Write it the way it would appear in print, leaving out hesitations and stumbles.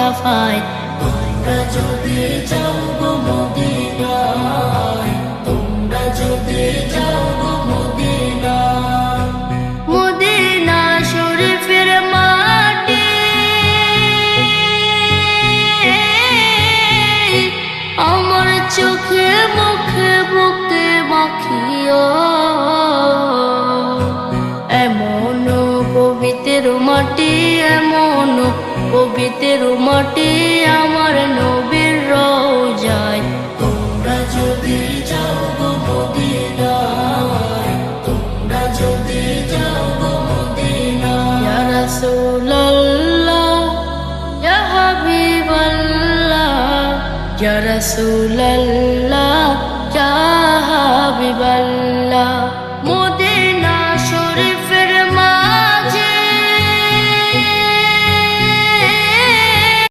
সাফায়। তোমরা যদি যাও গো মদিনায়, তোমরা যদি যাও গো মদিনায়, মদিনা শরীফের মাটি আমার চোখে মুখে বুকে মাখিও। এমন পবিত্র মাটি, এমন পবিত্র মাটি আমার নবীর রওজায়। তোমরা যদি যাও গো মদিনায়, তোমরা যদি যাও গো মদিনায়। ইয়া রাসূলুল্লাহ ইয়া হাবিবাল্লাহ, ইয়া রাসূলুল্লাহ ইয়া হাবিবাল্লাহ।